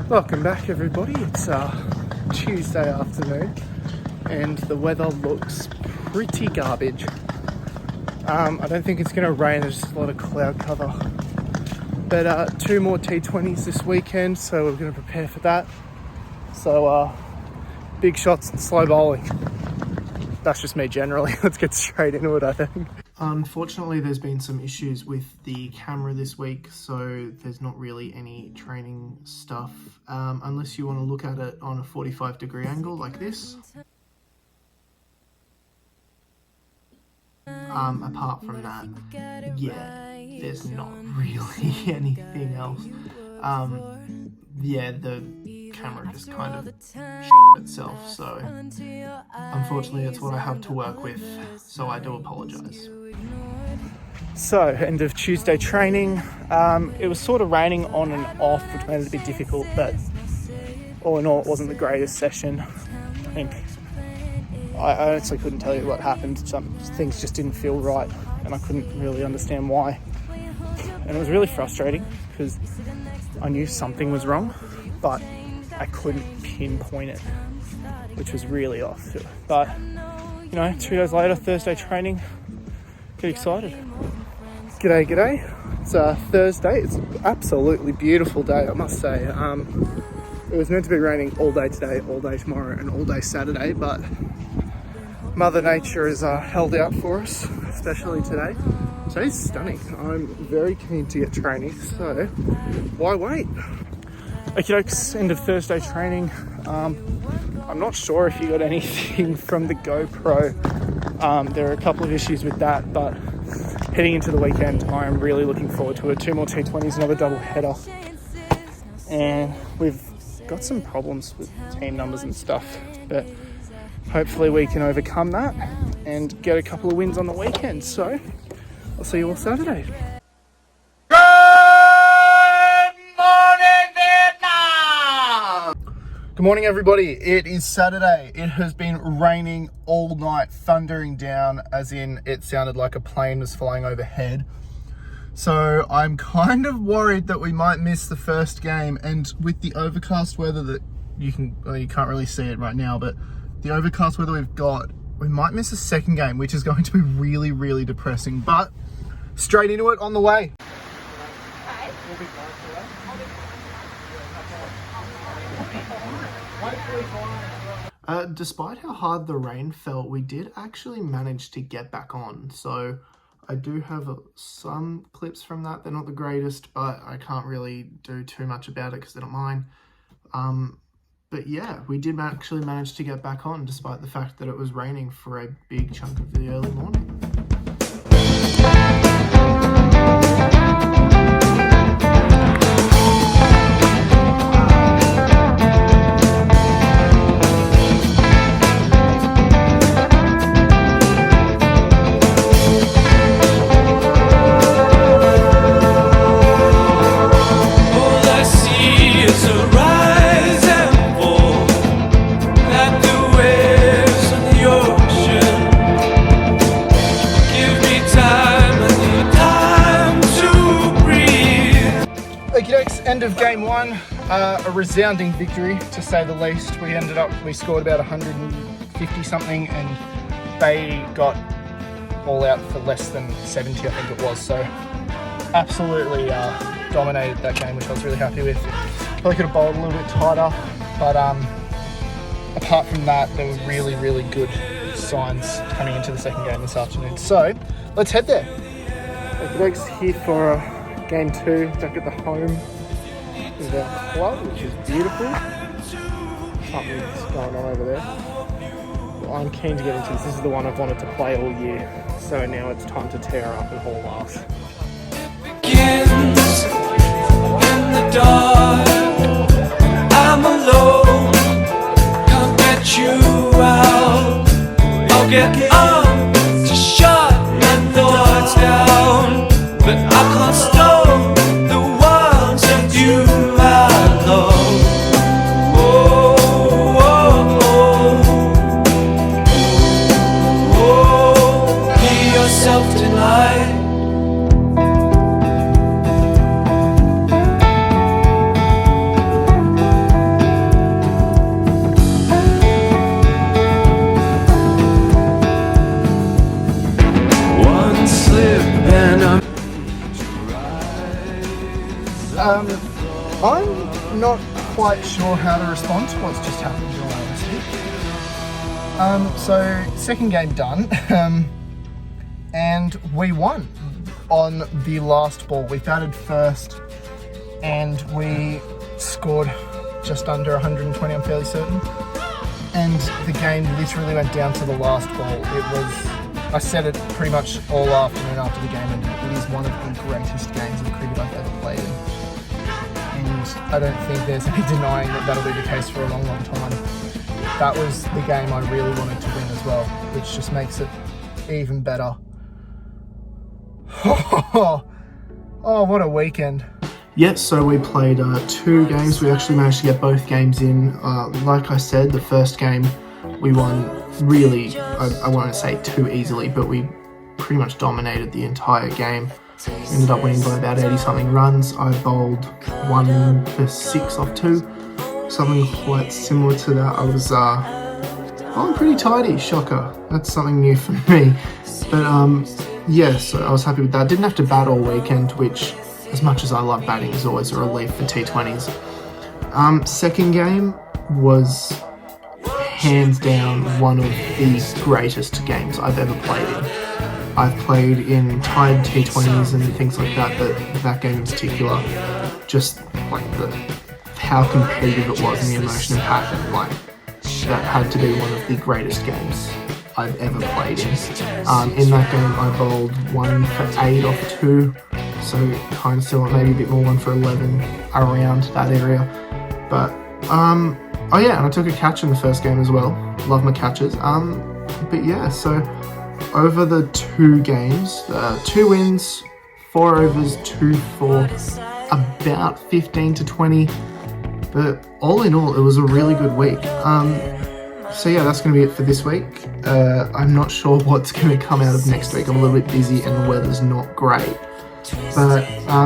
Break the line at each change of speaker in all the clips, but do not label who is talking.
Welcome back everybody, it's Tuesday afternoon and the weather looks pretty garbage. I don't think it's going to rain, there's just a lot of cloud cover. But 2 more T20s this weekend, so we're going to prepare for that. So big shots and slow bowling. That's just me generally. Let's get straight into it, I think. Unfortunately, there's been some issues with the camera this week, so there's not really any training stuff, unless you want to look at it on a 45-degree angle like this. Apart from that, yeah, there's not really anything else. Yeah, the camera just kind of itself, so unfortunately that's what I have to work with, so I do apologise. So, end of Tuesday training. It was sort of raining on and off, which made it a bit difficult, but all in all it wasn't the greatest session. I think I honestly couldn't tell you what happened. Some things just didn't feel right and I couldn't really understand why, and it was really frustrating because I knew something was wrong but I couldn't pinpoint it, which was really off. But you know, 2 days later, Thursday training, get excited. G'day. It's Thursday. It's an absolutely beautiful day, I must say. It was meant to be raining all day today, all day tomorrow, and all day Saturday, but Mother Nature has held out for us, especially today. Today's stunning. I'm very keen to get training, so why wait? Okay, end of Thursday training. I'm not sure if you got anything from the GoPro. There are a couple of issues with that, but heading into the weekend, I am really looking forward to it. 2 more T20s, another double header. And we've got some problems with team numbers and stuff, but hopefully we can overcome that and get a couple of wins on the weekend. So I'll see you all Saturday. Good morning everybody, it is Saturday. It has been raining all night, thundering down, as in it sounded like a plane was flying overhead. So I'm kind of worried that we might miss the first game, and with the overcast weather that you can't really see it right now, but the overcast weather we've got, we might miss a second game, which is going to be really, really depressing, but straight into it on the way. Despite how hard the rain felt, we did actually manage to get back on. So I do have some clips from that. They're not the greatest, but I can't really do too much about it because they're not mine. But yeah, we did actually manage to get back on despite the fact that it was raining for a big chunk of the early morning. End of game one, a resounding victory to say the least. We scored about 150 something and they got all out for less than 70, I think it was. So absolutely dominated that game, which I was really happy with. Probably could have bowled a little bit tighter, but apart from that, there were really, really good signs coming into the second game this afternoon. So let's head there. Greg's here for game 2 back at the home. The club, which is beautiful. Something's going on over there. Well, I'm keen to get into this. This is the one I've wanted to play all year. So now it's time to tear up and haul ass.
Begins in the dark. I'm alone. Can't get you out. I'll get up to shut my thoughts down, but I can't stop the ones that you.
I'm not quite sure how to respond to what's just happened, in all honesty. So second game done, and we won on the last ball. We batted first, and we scored just under 120, I'm fairly certain. And the game literally went down to the last ball. I said it pretty much all afternoon after the game, and it is one of the greatest games of cricket I've ever played in. And I don't think there's any denying that that'll be the case for a long, long time. That was the game I really wanted to win as well, which just makes it even better. Oh, what a weekend. Yes, so we played 2 games. We actually managed to get both games in. Like I said, the first game we won really, I won't say too easily, but we pretty much dominated the entire game. Ended up winning by about 80-something runs. I bowled 1 for 6 off 2. Something quite similar to that. I was bowling pretty tidy, shocker. That's something new for me. But yeah, so I was happy with that. Didn't have to bat all weekend, which, as much as I love batting, is always a relief for T20s. Second game was hands down one of the greatest games I've ever played in. I've played in tied T20s and things like that, but that game in particular, just like how competitive it was and the emotion and passion, like that had to be one of the greatest games I've ever played in. In that game I bowled 1 for 8 off 2, so kind of still maybe a bit more, 1 for 11 around that area. But oh yeah, and I took a catch in the first game as well. Love my catches. But yeah, so over the 2 games, 2 wins, 4 overs, 2 for about 15 to 20. But all in all, it was a really good week. So yeah, that's going to be it for this week. I'm not sure what's going to come out of next week. I'm a little bit busy and the weather's not great. But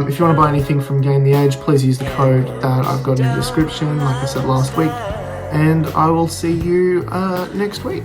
if you want to buy anything from Gain the Age, please use the code that I've got in the description, like I said last week. And I will see you next week.